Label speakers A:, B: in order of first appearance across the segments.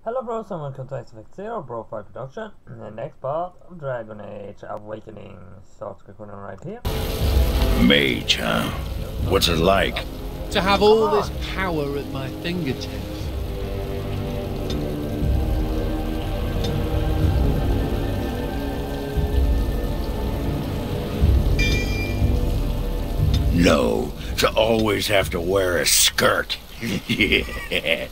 A: Hello bros and welcome to X-Zero Bro 5 Production. The next part of Dragon Age Awakening starts recording right here.
B: Mage, huh? What's it like?
C: To have all this power at my fingertips.
B: No, to always have to wear a skirt. Yeah.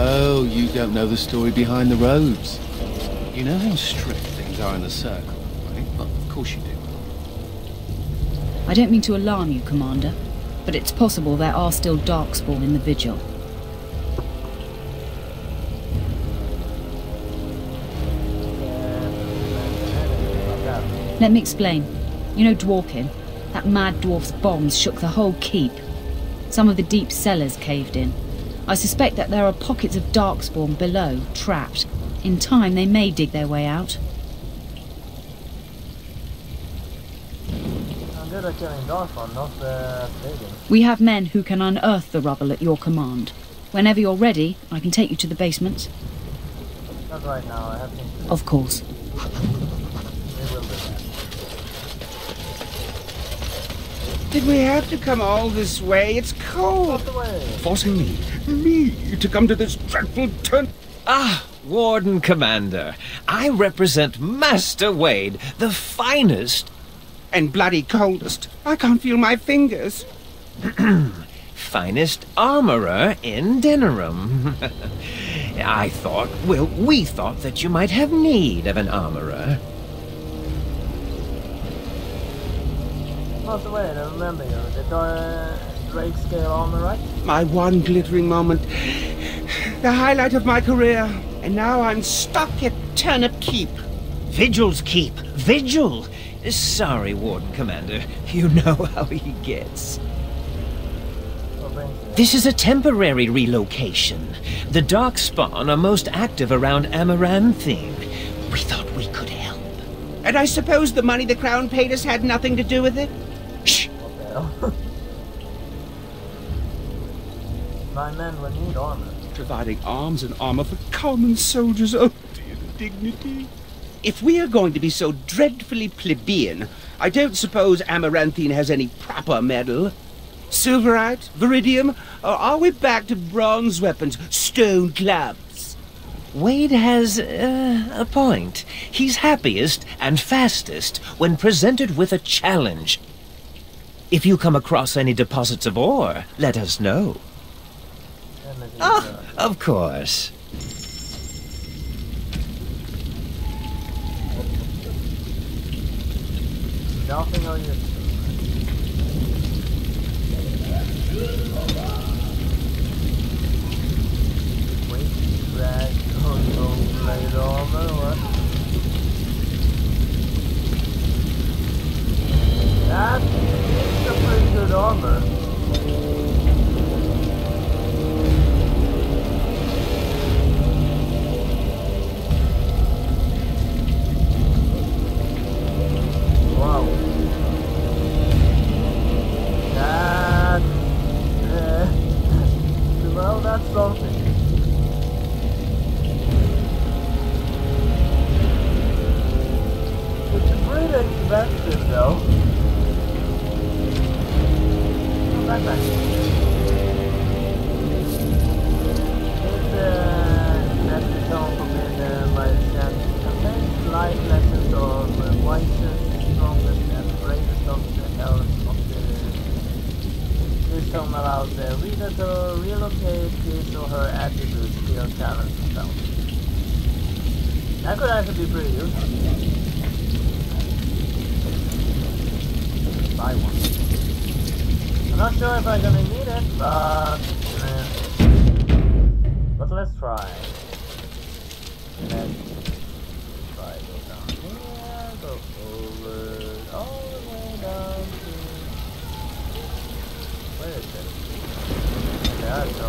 C: Oh, you don't know the story behind the robes. You know how strict things are in the Circle, right? Well, of course you do.
D: I don't mean to alarm you, Commander, but it's possible there are still Darkspawn in the Vigil. Let me explain. You know Dwarkin? That mad dwarf's bombs shook the whole keep. Some of the deep cellars caved in. I suspect that there are pockets of Darkspawn below, trapped. In time, they may dig their way out.
A: I'm good at killing Darkspawn, not digging.
D: We have men who can unearth the rubble at your command. Whenever you're ready, I can take you to the basement.
A: Not right now, I have things to do.
D: Of course.
A: We will do that.
E: Did we have to come all this way? It's cold. Forcing me to come to this dreadful turn.
F: Ah, Warden Commander. I represent Master Wade, the finest...
E: And bloody coldest. I can't feel my fingers.
F: finest armorer in Denerim. we thought that you might have need of an armorer.
A: Master Wade, I remember you. The Drake scale armor, right?
E: My one glittering moment. The highlight of my career. And now I'm stuck at Turnip Keep.
F: Vigil's Keep. Vigil! Sorry, Warden Commander. You know how he gets. This is a temporary relocation. The Darkspawn are most active around Amaranthine. We thought we could help.
E: And I suppose the money the Crown paid us had nothing to do with it?
F: Shh!
A: My men will need armor.
E: Providing arms and armor for common soldiers. Oh, dear, the dignity. If we are going to be so dreadfully plebeian, I don't suppose Amaranthine has any proper metal. Silverite? Viridium? Or are we back to bronze weapons, stone clubs?
F: Wade has a point. He's happiest and fastest when presented with a challenge. If you come across any deposits of ore, let us know. Ah, of course.
A: Nothing on you. Wait, drag, plate armor, what? That's a pretty good armor. Wow. Well, that's something. It's pretty expensive, though. Come back. It's necessary for me by the chance. Contains life lessons of wisest, strongest, and bravest of the elves of the This song allows the reader to relocate his or her attributes, skills, talents, and spells. That could actually be pretty useful. Buy one. I'm not sure if I'm gonna need it, but let's try. Let's try. Go down here, go over, all the way down to... Where is it? Yeah, it's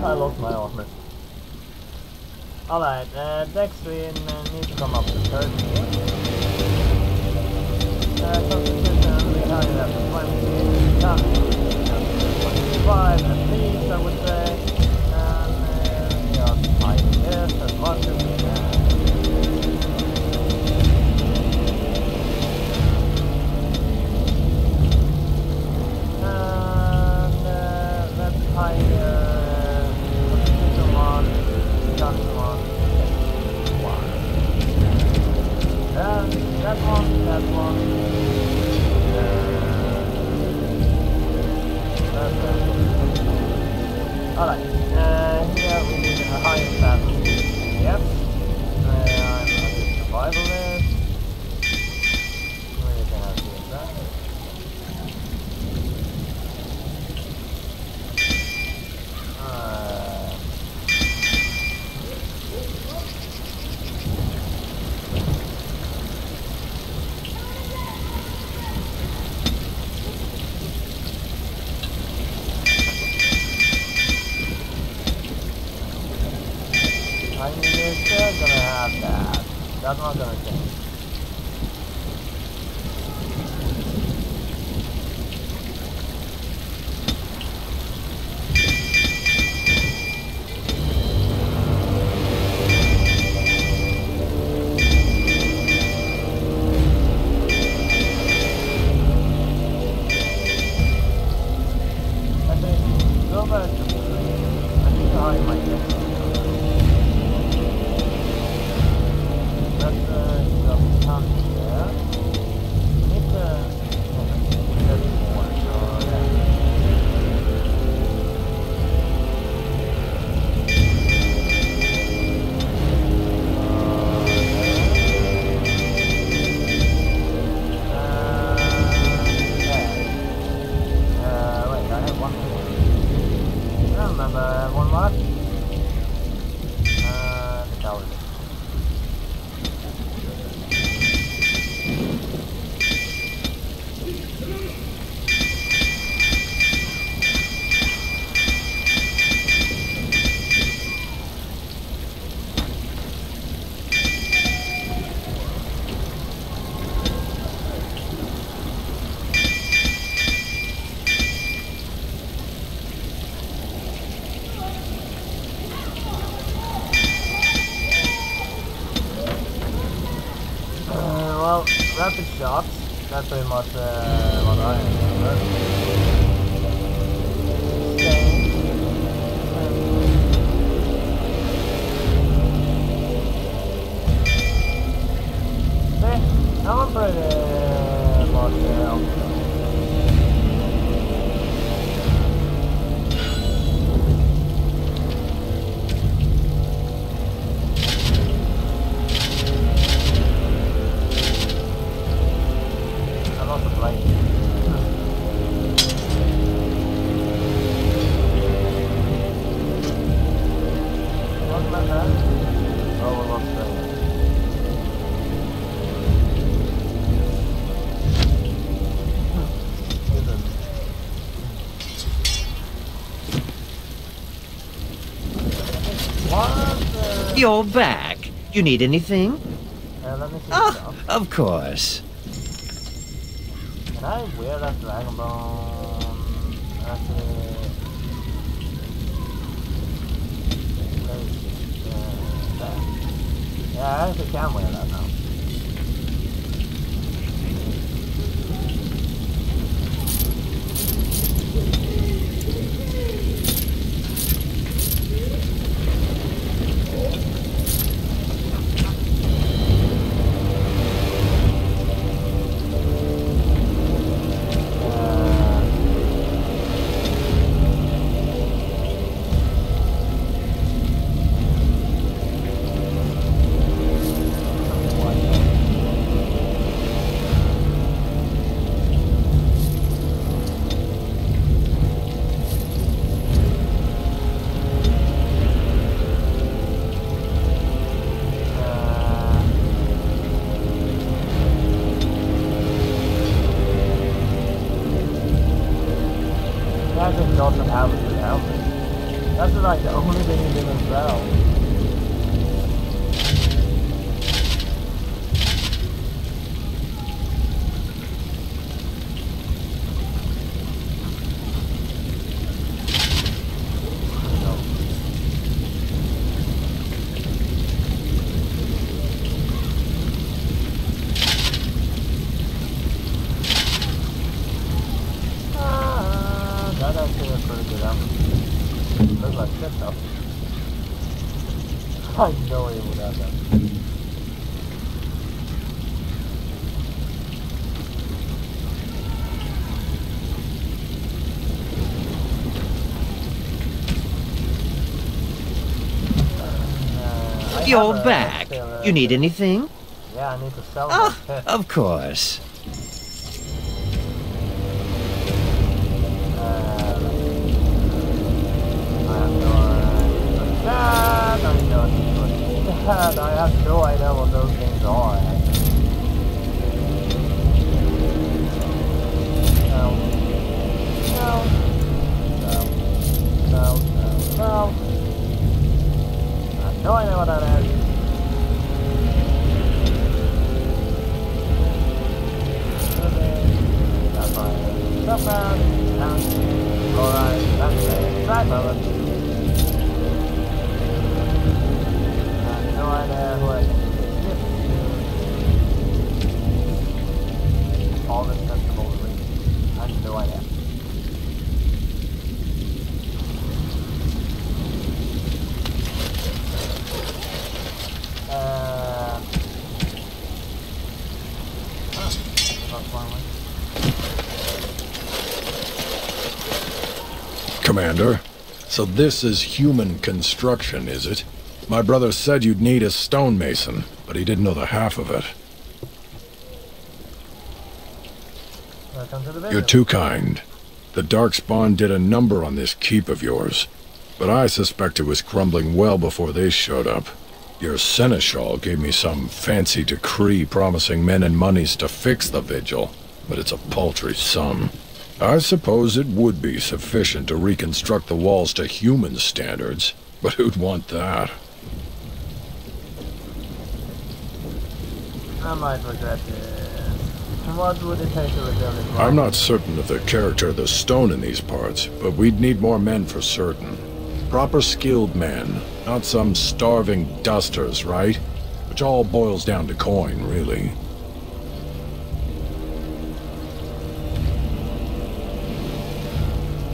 A: I lost my armor. Alright, Dextrin needs to come up to 30. Constitution, we have it at 20. Cunning, 25 at least, I would say. And just hide this as much as we can. And let's hide Constitution 1, Cunning 1, that one, that one. Alright, here we need a higher status. Yep. I'm under survivalist. Where can I see that? I mean, you're still gonna have that. That's not gonna change. Okay, go back to the screen. I need to hide my text. That's some tongue there. We need to get more, so yeah. Wait, I have one more. I remember one more. The tower. Well, rapid shots, that's pretty much what I remember. Staying. See, I'm pretty much out.
F: You're back. You need anything?
A: Let me see
F: Oh, of course.
A: Can I wear that dragon bone? Actually, yeah, I actually can wear that now. magic doesn't have a good helmet. That's like the only thing he didn't sell. I know he would have that.
F: You're back. You need anything?
A: Yeah, I need to sell
F: Oh,
A: my pet.
F: of course.
A: I have no idea what those things are. No. I have no idea what that is. That's fine. Stuff out. Alright, that's it. Try for no idea who I can skip. All this festival rings. I have no idea.
G: Commander, so this is human construction, is it? My brother said you'd need a stonemason, but he didn't know the half of it.
A: Welcome to the video.
G: You're too kind. The Darkspawn did a number on this keep of yours, but I suspect it was crumbling well before they showed up. Your seneschal gave me some fancy decree promising men and monies to fix the vigil, but it's a paltry sum. I suppose it would be sufficient to reconstruct the walls to human standards, but who'd want that?
A: I might regret it. What would it take to rebuild it?
G: I'm not certain of the character of the stone in these parts, but we'd need more men for certain. Proper skilled men, not some starving dusters, right? Which all boils down to coin, really.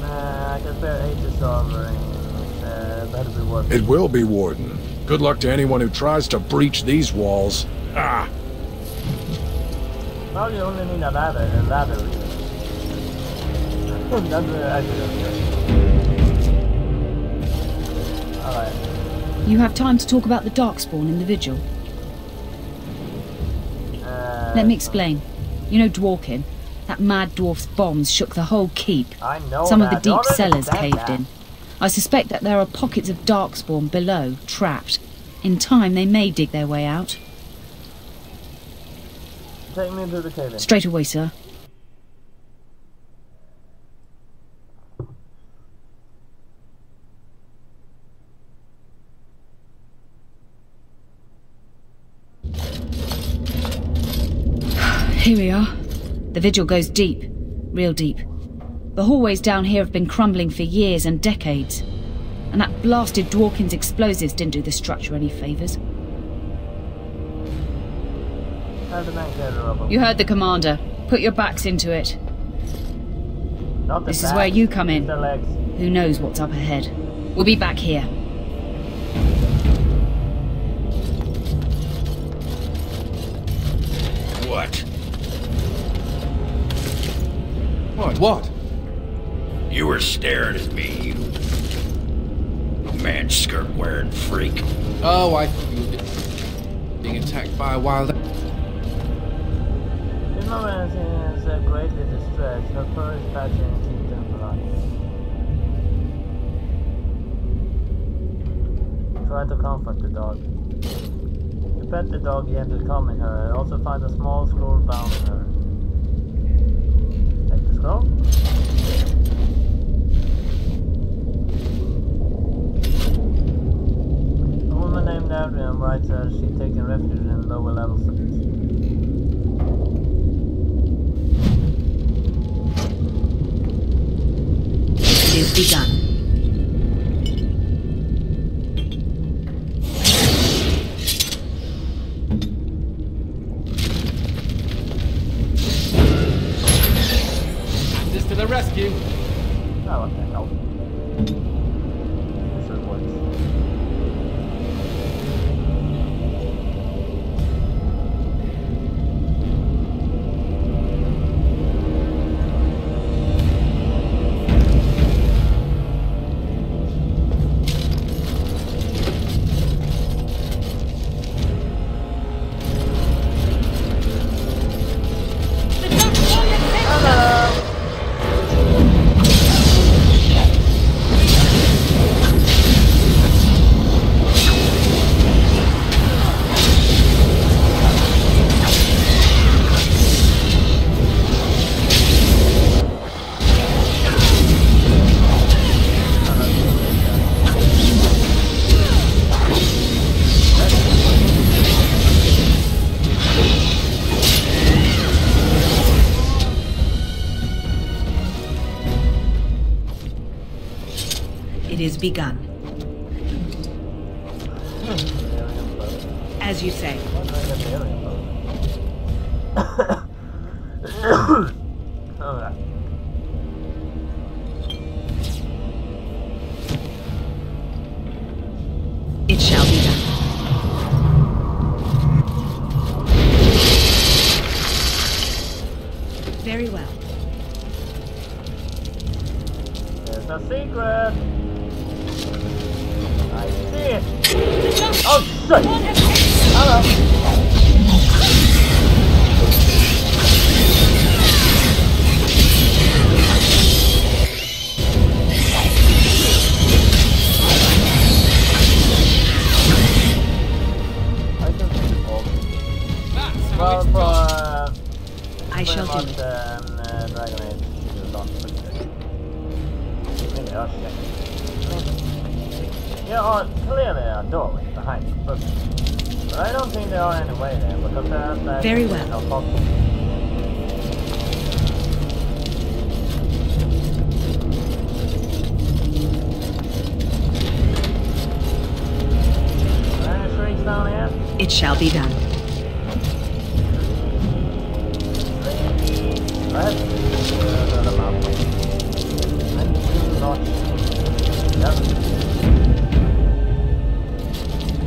A: I can spare 80 sovereigns. Better be worth it.
G: It will be, Warden. Good luck to anyone who tries to breach these walls. Ah!
A: Well, you only need a ladder, That's Alright.
D: You have time to talk about the Darkspawn in the vigil? Let me explain. You know Dworkin? That mad dwarf's bombs shook the whole keep.
A: I know
D: Some of
A: that.
D: the deep
A: Already
D: cellars
A: said
D: caved
A: that.
D: in. I suspect that there are pockets of Darkspawn below, trapped. In time, they may dig their way out.
A: Take me to the cave.
D: Straight away, sir. Here we are. The vigil goes deep. Real deep. The hallways down here have been crumbling for years and decades. And that blasted Dworkin's explosives didn't do the structure any favours. You heard the commander. Put your backs into it. This is where you come in. Who knows what's up ahead? We'll be back here.
B: What?
C: What?
B: You were staring at me, you man skirt wearing freak.
C: Oh, I thought you were being attacked by a wild...
A: This moment is greatly distressed. Her fur is patching and keep them alive. Try to comfort the dog. You pet the dog gently, calming her. Also find a small scroll bound in her. Take the scroll. she taking refuge in lower level cities.
D: It is begun.
C: This to the rescue.
A: Oh, what the hell? This is works.
D: It is begun. As you say.
A: Alright.
D: It shall be done. Very well.
A: There's a secret. I see it. Oh shit! Hello. I can see the ball. Well, for
D: I shall do it.
A: Dragon Age, it's not pretty good. Maybe they are shit. There are clearly a doorway behind you, but I don't think there are any way there because there's
D: very well.
A: No possible. Are there any shrieks down here?
D: It shall be done.
A: Let's the map. I do not. Yep.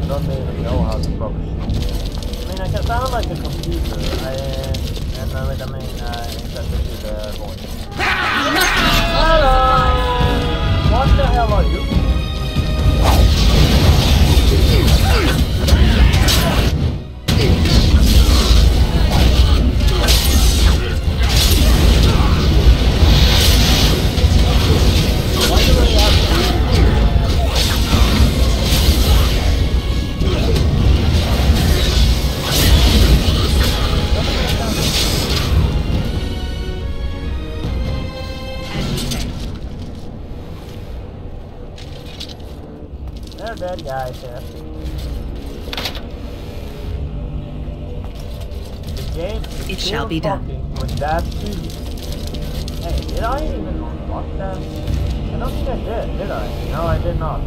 A: I don't even know how to proper shoot. I mean, I can sound like a computer, and with the main instead to the voice. Hello! What the hell are you? Why do we have to? They're dead guys here. The game is
D: It
A: still
D: shall be done.
A: fucking with that too. Hey, did I even unlock that? I don't think I did I? No, I did not.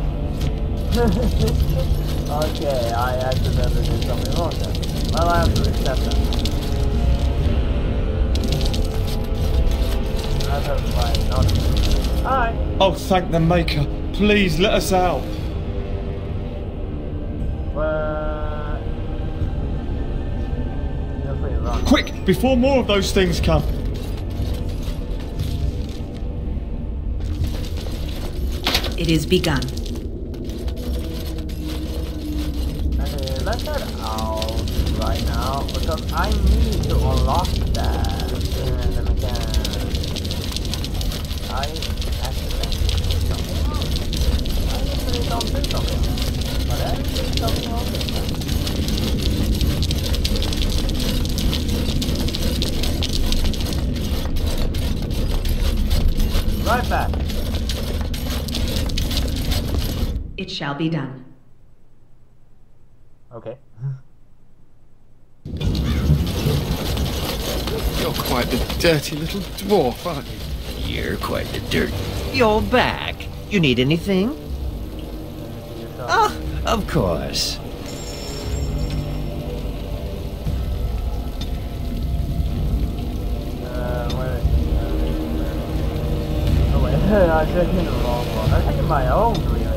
A: Okay, I accidentally did something wrong then. Well, I have to accept that. That's fine, not. Alright.
H: Oh, thank the Maker. Please let us out.
A: Feel free to run.
H: Quick, before more of those things come.
D: It is begun.
A: Okay, let's head out right now because I need to unlock that. And then again, I accidentally did something wrong. I usually don't do something wrong, but I did something wrong this time. Right back.
D: It shall be done.
A: Okay.
C: You're quite the dirty little dwarf, aren't you?
B: You're quite the dirt.
F: You're back. You need anything? Ah, of course.
A: Where is he? Oh wait, I took in the wrong one. I took my own, really.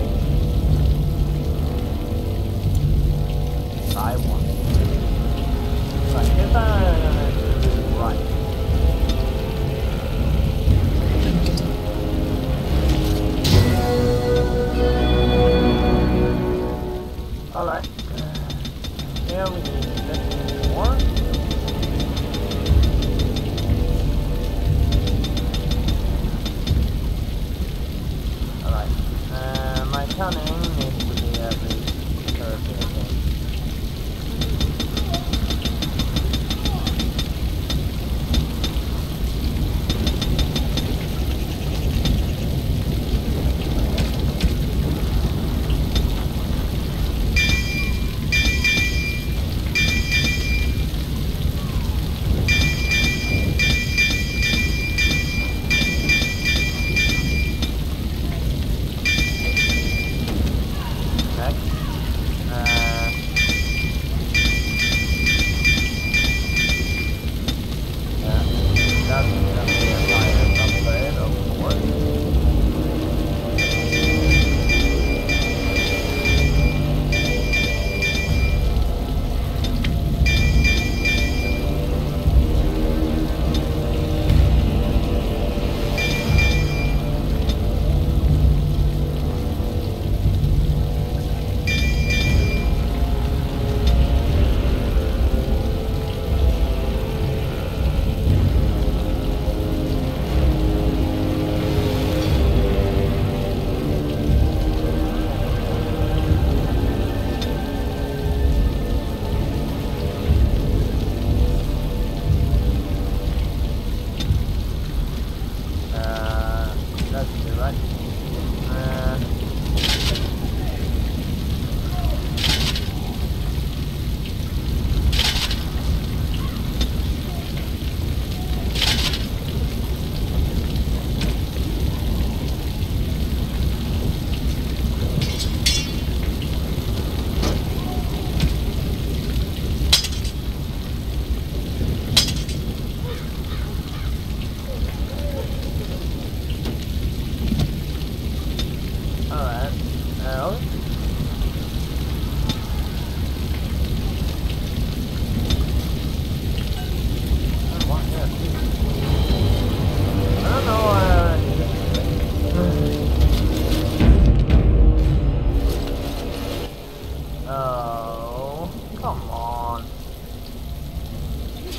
A: I want. Right, if right. Alright. Here we need 15 more. Alright. My cunning needs to be at least 30, I think.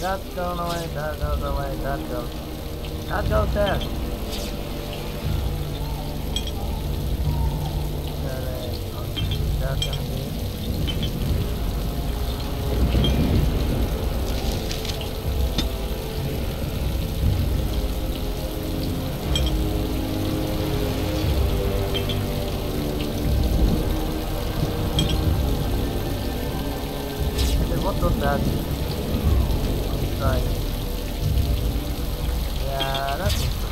A: That's going away, that goes away, that goes there. That's gonna be. What was that? Right. Yeah, that's interesting.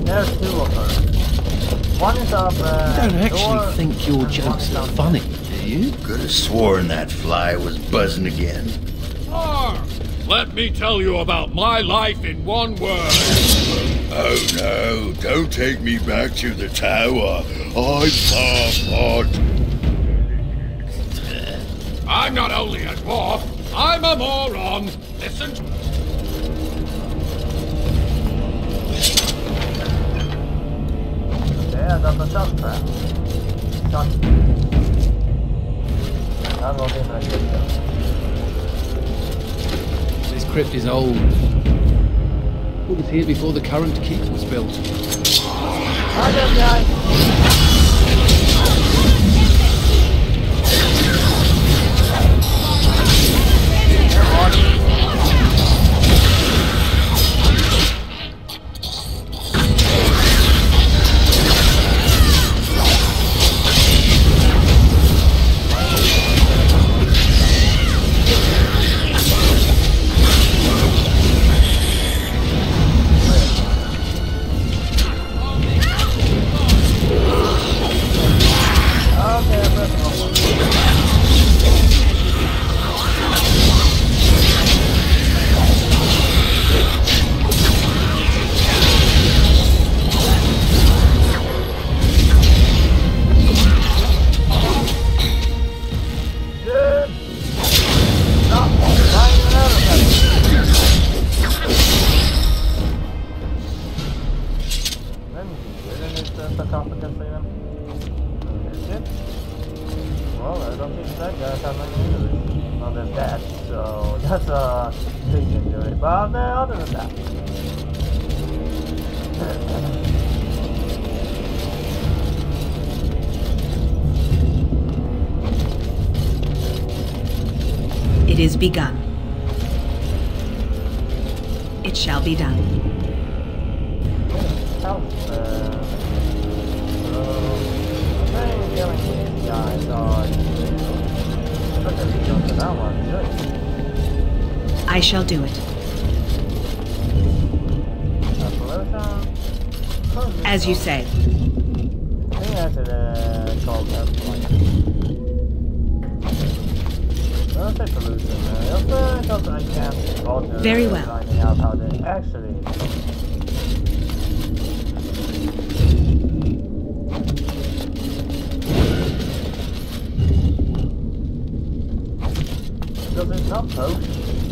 A: There's two of her. One is up.
C: You don't actually think your jokes are funny, do you?
B: Could have sworn that fly was buzzing again.
I: Let me tell you about my life in one word.
B: Oh no, don't take me back to the tower. I'm far out.
I: I'm not only a dwarf, I'm a moron. Listen.
A: Okay, I got the shot trap. Shot. That will be my good.
C: This crypt is old. It was here before the current keep was built.
A: Hi there, guys. Well, I don't think that guy has any injuries. Other than that, so that's a big injury. But other than that.
J: It is begun. It shall be done. I shall do it. As you say. Very well.
A: Because it's not post.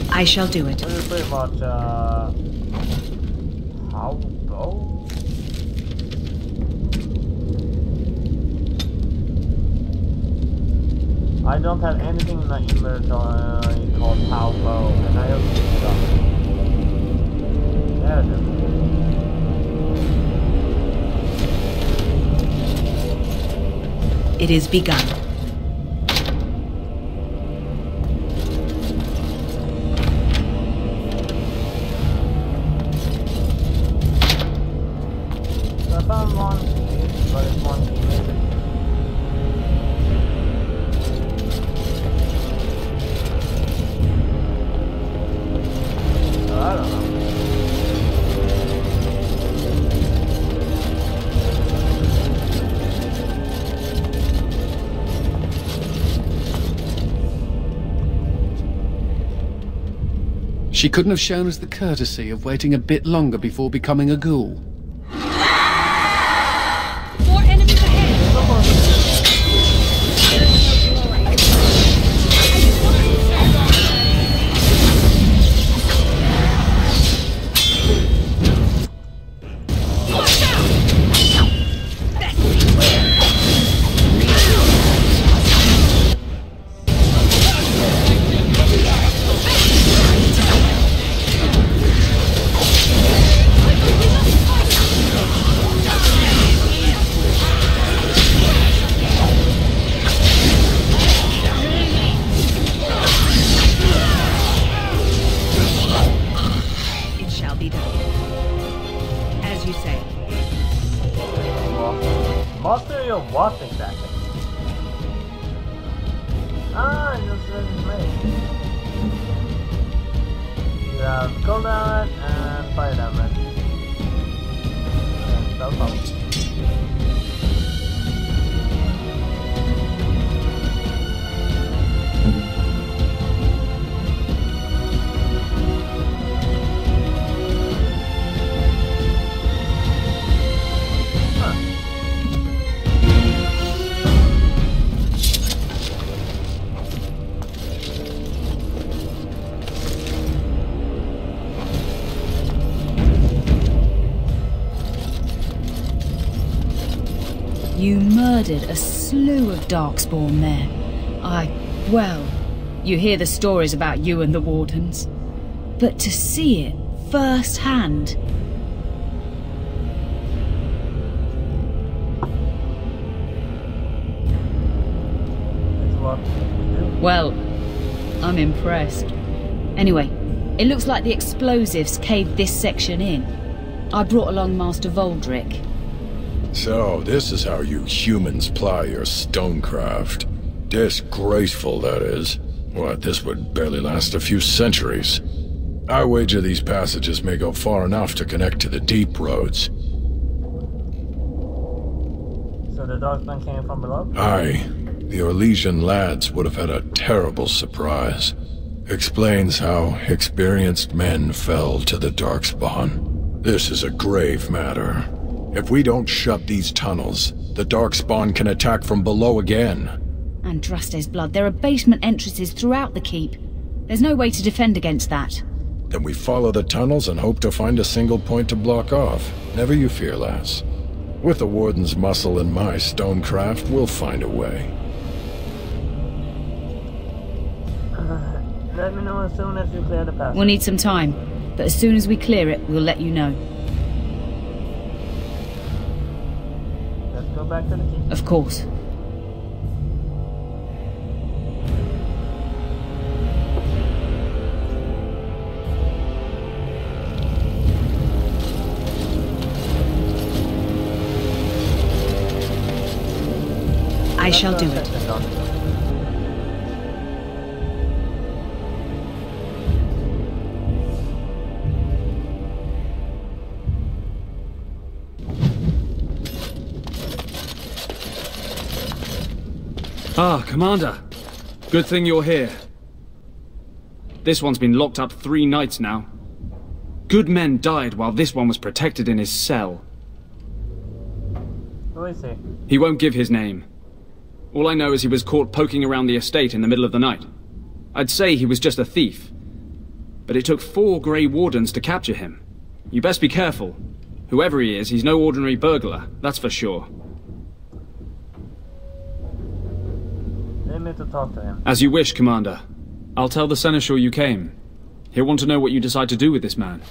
J: I shall do it.
A: It's pretty much, how go? I don't have anything in my inventory called how go, and I don't think so. There it is.
J: It is begun.
A: I found one, but it's one missing. I don't know.
C: She couldn't have shown us the courtesy of waiting a bit longer before becoming a ghoul.
D: More enemies ahead!
A: Material what exactly? Ah, just made. You have cold damage and fire damage. And stealth out.
D: You murdered a slew of Darkspawn there. Well, you hear the stories about you and the Wardens. But to see it first hand.
A: It's what we do.
D: Well, I'm impressed. Anyway, it looks like the explosives caved this section in. I brought along Master Voldrick.
G: So, this is how you humans ply your stonecraft. Disgraceful, that is. What, this would barely last a few centuries. I wager these passages may go far enough to connect to the deep roads.
A: So the Darksman came from below?
G: Aye. The Orlesian lads would have had a terrible surprise. Explains how experienced men fell to the Darkspawn. This is a grave matter. If we don't shut these tunnels, the Darkspawn can attack from below again.
D: Andraste's blood. There are basement entrances throughout the keep. There's no way to defend against that.
G: Then we follow the tunnels and hope to find a single point to block off. Never you fear, lass. With the Warden's muscle and my stonecraft, we'll find a way.
A: Let me know as soon as you clear the path.
D: We'll need some time, but as soon as we clear it, we'll let you know.
A: Let's go back to the keep.
D: Of course.
J: I shall do it.
K: Ah, Commander. Good thing you're here. This one's been locked up 3 nights now. Good men died while this one was protected in his cell.
A: Who is he?
K: He won't give his name. All I know is he was caught poking around the estate in the middle of the night. I'd say he was just a thief. But it took 4 Grey Wardens to capture him. You best be careful. Whoever he is, he's no ordinary burglar, that's for sure.
A: Need me to talk to him.
K: As you wish, Commander. I'll tell the Seneschal you came. He'll want to know what you decide to do with this man.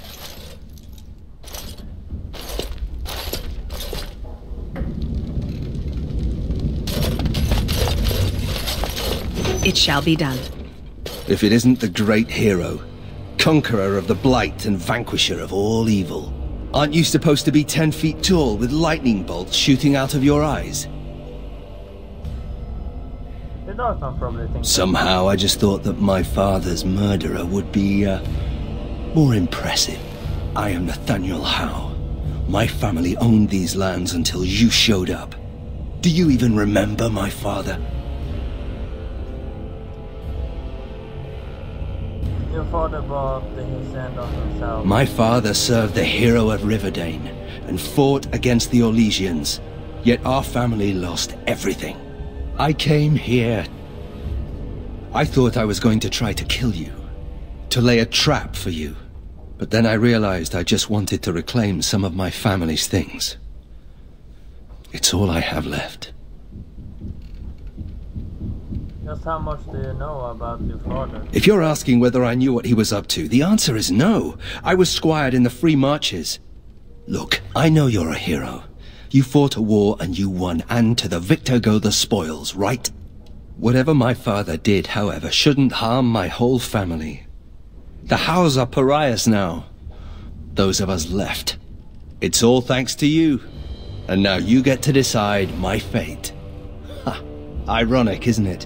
J: It shall be done.
L: If it isn't the great hero, conqueror of the blight and vanquisher of all evil. Aren't you supposed to be 10 feet tall with lightning bolts shooting out of your eyes?
A: The Darksman probably thinks
L: Somehow I just thought that my father's murderer would be, more impressive. I am Nathaniel Howe. My family owned these lands until you showed up. Do you even remember my father?
A: your father brought his hand on himself.
L: My father served the hero of Riverdane and fought against the Orlesians. Yet our family lost everything. I came here. I thought I was going to try to kill you, to lay a trap for you. But then I realized I just wanted to reclaim some of my family's things. It's all I have left.
A: Just how much do you know about your father?
L: If you're asking whether I knew what he was up to, the answer is no. I was squired in the Free Marches. Look, I know you're a hero. You fought a war and you won, and to the victor go the spoils, right? Whatever my father did, however, shouldn't harm my whole family. The Howes are pariahs now. Those of us left. It's all thanks to you. And now you get to decide my fate. Ha! Ironic, isn't it?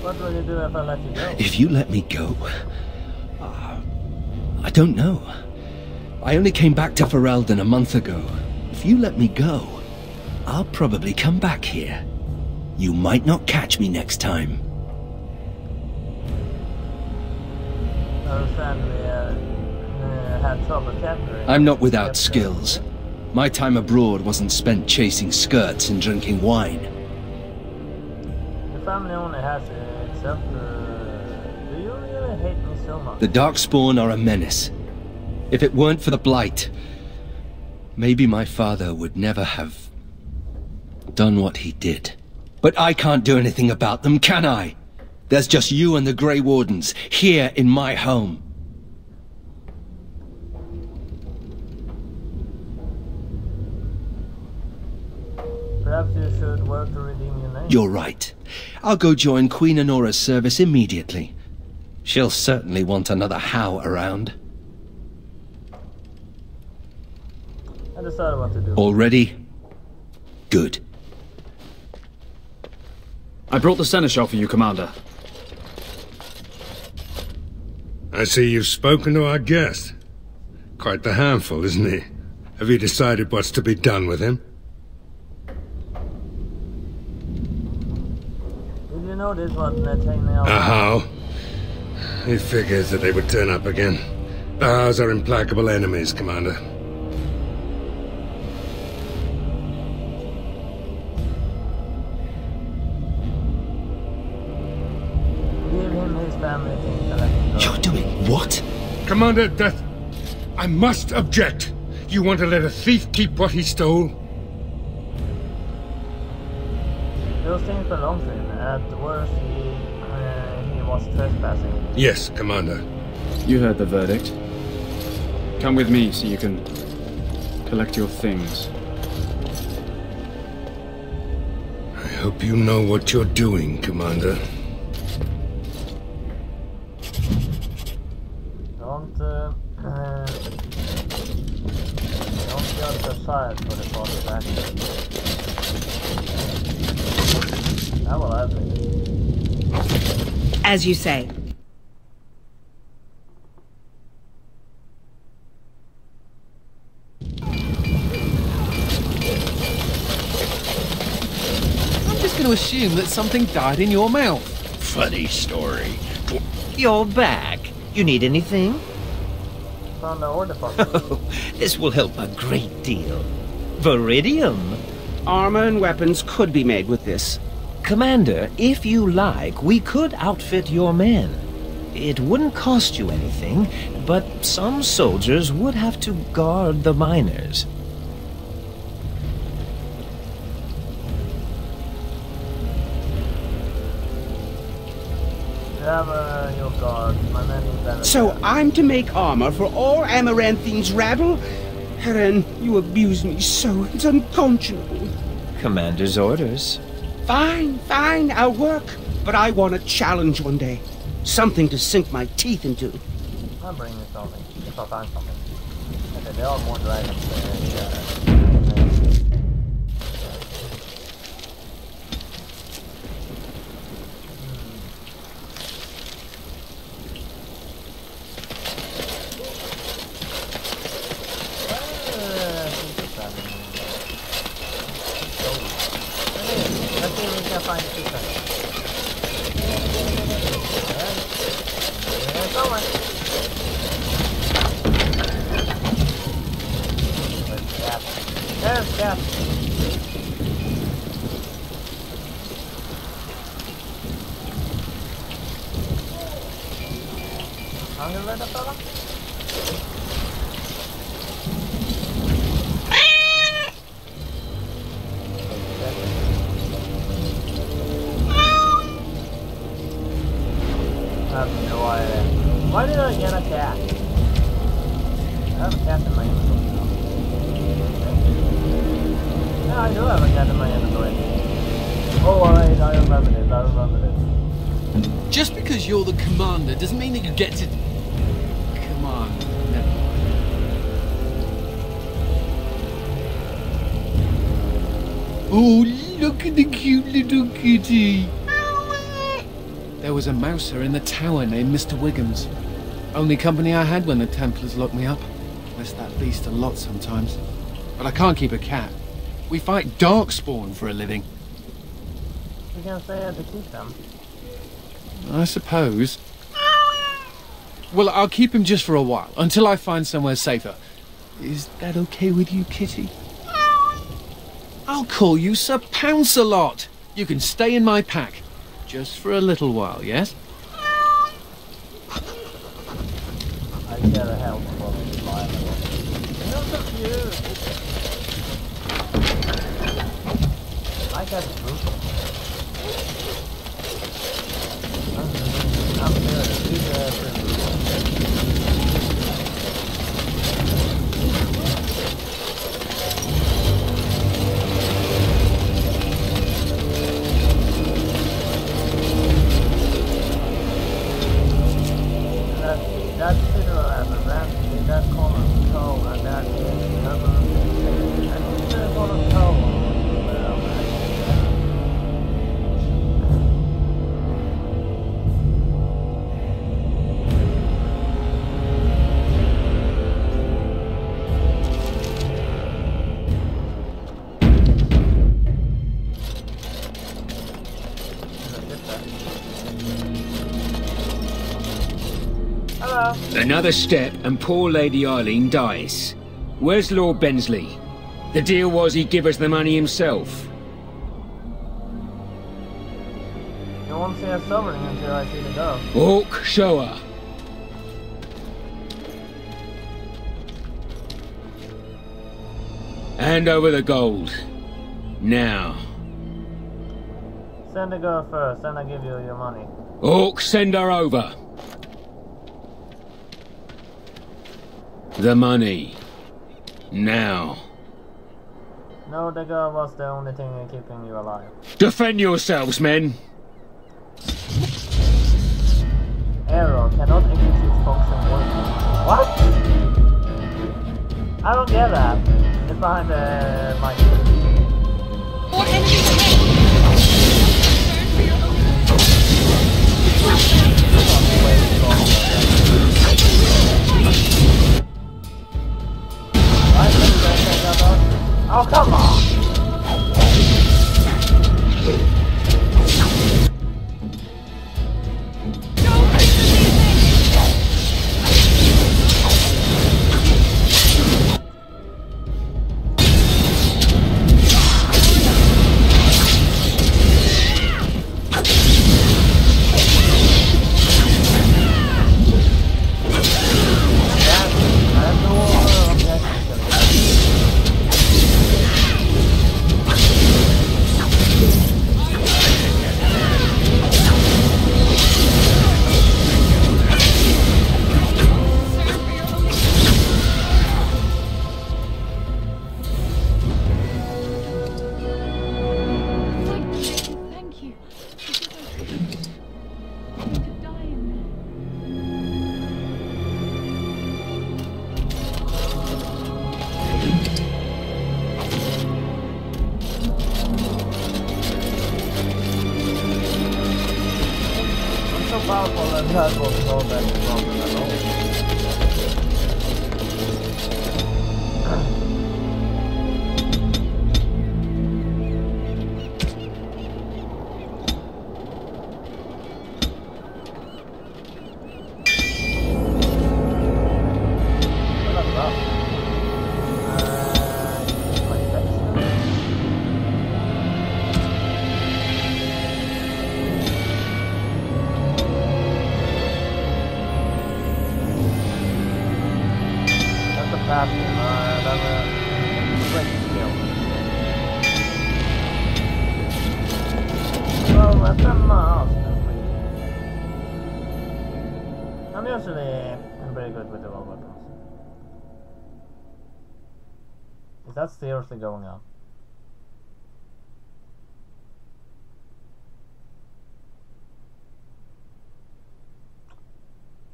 A: What will you do if I let you go?
L: If you let me go... I don't know. I only came back to Ferelden a month ago. If you let me go, I'll probably come back here. You might not catch me next time.
A: Our family had trouble capturing.
L: I'm not without skills. My time abroad wasn't spent chasing skirts and drinking wine.
A: The family only has it, except do you really hate me so much?
L: The Darkspawn are a menace. If it weren't for the Blight, maybe my father would never have done what he did. But I can't do anything about them, can I? There's just you and the Grey Wardens, here in my home.
A: Perhaps you should work to redeem your name.
L: You're right. I'll go join Queen Honora's service immediately. She'll certainly want another How around.
A: I decided what to do.
L: All ready? Good.
K: I brought the seneschal for you, Commander.
M: I see you've spoken to our guest. Quite the handful, isn't he? Have you decided what's to be done with him?
A: Did you notice what Nathaniel...
M: How? He figures that they would turn up again. The Hows are implacable enemies, Commander.
A: Give him his family things and let him go.
L: You're doing what?
M: Commander, that... I must object. You want to let a thief keep what he stole?
A: Those things belong to him. At worst, he was trespassing.
M: Yes, Commander.
K: You heard the verdict. Come with me so you can collect your things.
M: I hope you know what you're doing, Commander.
A: Don't judge a child for the father's actions. That will happen.
J: As you say.
C: I'm just going to assume that something died in your mouth.
B: Funny story.
F: You're back. You need anything?
A: From the Ore Department.
F: This will help a great deal. Viridium.
E: Armor and weapons could be made with this.
F: Commander, if you like, we could outfit your men. It wouldn't cost you anything, but some soldiers would have to guard the miners.
A: Have your guard. My men need better.
E: So I'm to make armor for all Amaranthine's rabble? Heren, you abuse me so. It's unconscionable.
F: Commander's orders.
E: Fine, fine, I'll work. But I want a challenge one day. Something to sink my teeth into.
A: I'll bring you something. If I find something. Okay, there are more dragons there. Let's see if we can find the secret. There's someone. There's Cap. Hungry little fella? I have no idea. Why did I get a cat? I have a cat in my inventory. Yeah, I do have a cat in my inventory. Oh, alright, I remember this.
C: Just because you're the commander doesn't mean that you get to... Come on, never mind. Oh, look at the cute little kitty. There was a mouser in the tower named Mr. Wiggums. Only company I had when the Templars locked me up. Miss that beast a lot sometimes. But I can't keep a cat. We fight darkspawn for a living.
A: You can say I had to keep them.
C: I suppose. Well, I'll keep him just for a while, until I find somewhere safer. Is that okay with you, kitty? I'll call you Sir Pounce-a-Lot. You can stay in my pack. Just for a little while, yes?
A: I get a help from this fire. You're so cute. I got the group. I'm good. Hello.
N: Another step and poor Lady Eileen dies. Where's Lord Bensley? The deal was he'd give us the money himself.
A: You won't see us sobering until I see the girl.
N: Hawk, show her. Hand over the gold. Now.
A: Send the girl first, then I give you your money.
N: Hawk, send her over. The money. Now.
A: No, the girl was the only thing keeping you alive.
N: Defend yourselves, men.
A: Arrow cannot execute function working. What? I don't get that. It's behind the mic.
O: More enemies ahead!
A: Oh, come on! I'm usually very good with the raw weapons. Is that seriously going on?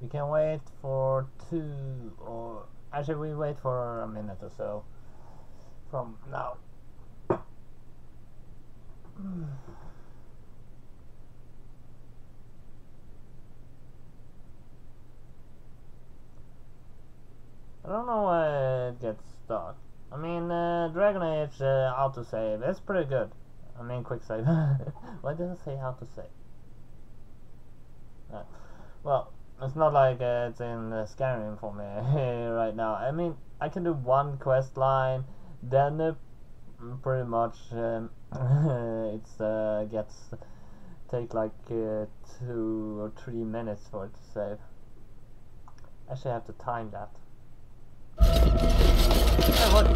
A: We can wait for 2 or actually we wait for a minute or so from now. I don't know why it gets stuck. I mean, Dragon Age autosave is pretty good. I mean, quick save. Why did it say autosave? Well, it's not like it's in Skyrim for me right now. I mean, I can do one quest line, then pretty much it's take like 2 or 3 minutes for it to save. Actually, I have to time that. Hey, look.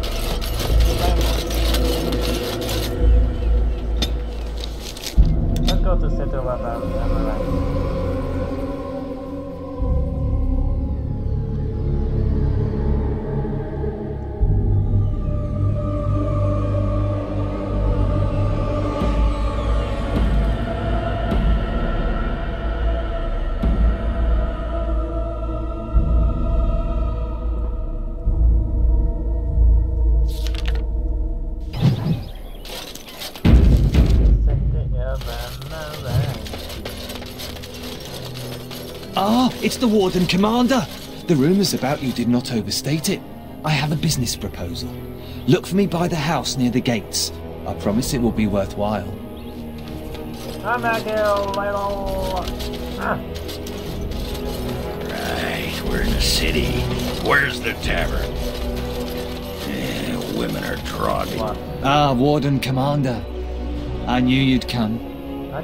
A: Let's go to City Weapon and
L: Ah, it's the Warden Commander! The rumours about you did not overstate it. I have a business proposal. Look for me by the house near the gates. I promise it will be worthwhile.
A: I'm back here, little.
B: Right. city. Where's the tavern? Women are draughty.
P: Ah, Warden Commander. I knew you'd come.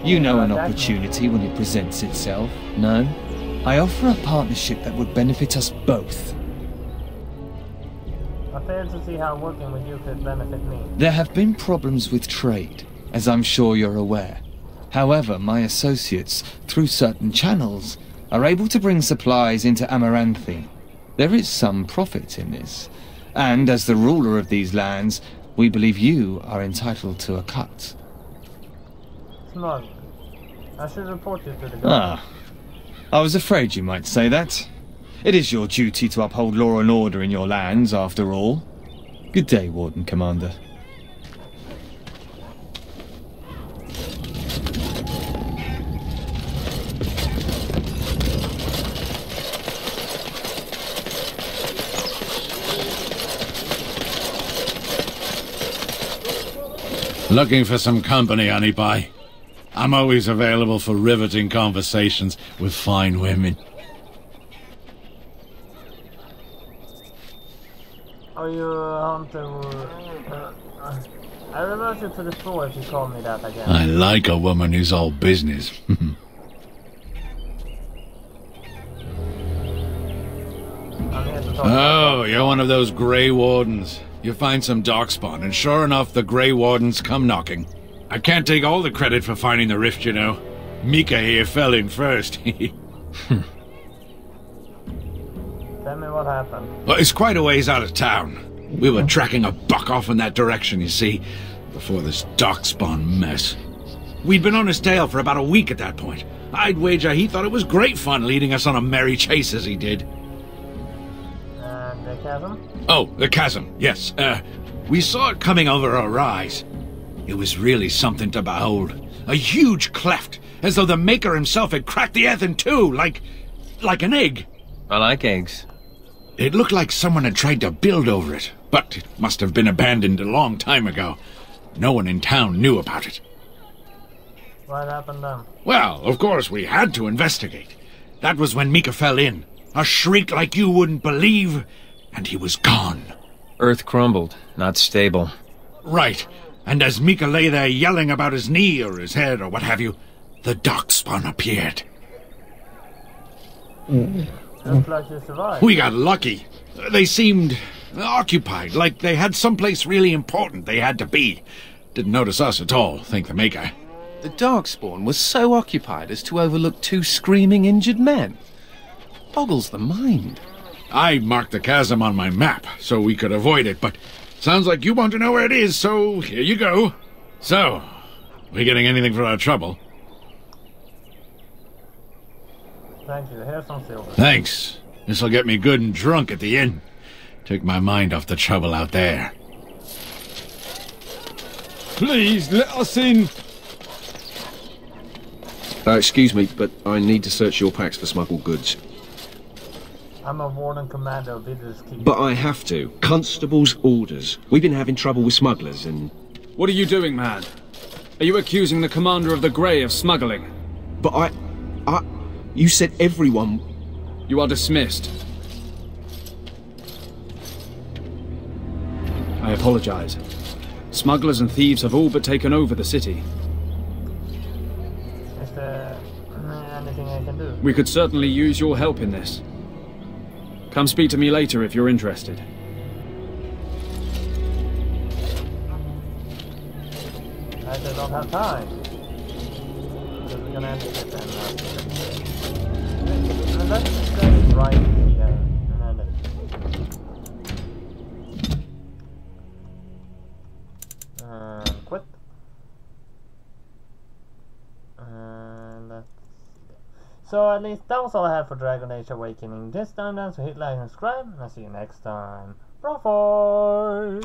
P: You know an opportunity when it presents itself, no? I offer a partnership that would benefit us both.
A: I failed to see how working with you could benefit me.
P: There have been problems with trade, as I'm sure you're aware. However, my associates, through certain channels, are able to bring supplies into Amaranthine. There is some profit in this. And as the ruler of these lands, we believe you are entitled to a cut.
A: Smug. I should report you to the government.
P: I was afraid you might say that. It is your duty to uphold law and order in your lands, after all. Good day, Warden Commander.
I: Looking for some company, honeypie? I'm always available for riveting conversations with fine women.
A: Are you a hunter? I revert you to the floor if you call me that again.
I: I like a woman who's all business. Oh, you're one of those Grey Wardens. You find some darkspawn, and sure enough, the Grey Wardens come knocking. I can't take all the credit for finding the rift, you know. Mika here fell in first.
A: Tell me what happened.
I: Well, it's quite a ways out of town. We were tracking a buck off in that direction, you see, before this darkspawn mess. We'd been on his tail for about a week at that point. I'd wager he thought it was great fun leading us on a merry chase as he did.
A: And the chasm?
I: Oh, the chasm, yes. We saw it coming over a rise. It was really something to behold. A huge cleft, as though the Maker himself had cracked the earth in two, like an egg.
F: I like eggs.
I: It looked like someone had tried to build over it, but it must have been abandoned a long time ago. No one in town knew about it.
A: What happened then?
I: Well, of course, we had to investigate. That was when Mika fell in. A shriek like you wouldn't believe, and he was gone.
F: Earth crumbled, not stable.
I: Right. And as Mika lay there yelling about his knee or his head or what have you, the darkspawn appeared.
A: Looks like you survived.
I: We got lucky. They seemed occupied, like they had someplace really important they had to be. Didn't notice us at all, thank the Maker.
C: The darkspawn was so occupied as to overlook two screaming injured men. Boggles the mind.
I: I marked the chasm on my map so we could avoid it, but sounds like you want to know where it is, so here you go. So, we getting anything for our trouble?
A: Thank you. Here's some silver.
I: Thanks. This'll get me good and drunk at the inn. Take my mind off the trouble out there.
H: Please, let us in.
Q: Excuse me, but I need to search your packs for smuggled goods.
A: I'm a warden commander of Vidder's Keep.
Q: But I have to. Constable's orders. We've been having trouble with smugglers and...
K: What are you doing, man? Are you accusing the commander of the Grey of smuggling?
Q: But You said everyone...
K: You are dismissed. I apologize. Smugglers and thieves have all but taken over the city.
A: Is there anything I can do?
K: We could certainly use your help in this. Come speak to me later if you're interested.
A: I just don't have time. Because we're gonna end it and let's stay right here and end it. Quit. And that's... So at least that was all I had for Dragon Age Awakening this time then, so hit like and subscribe, and I'll see you next time. Bye.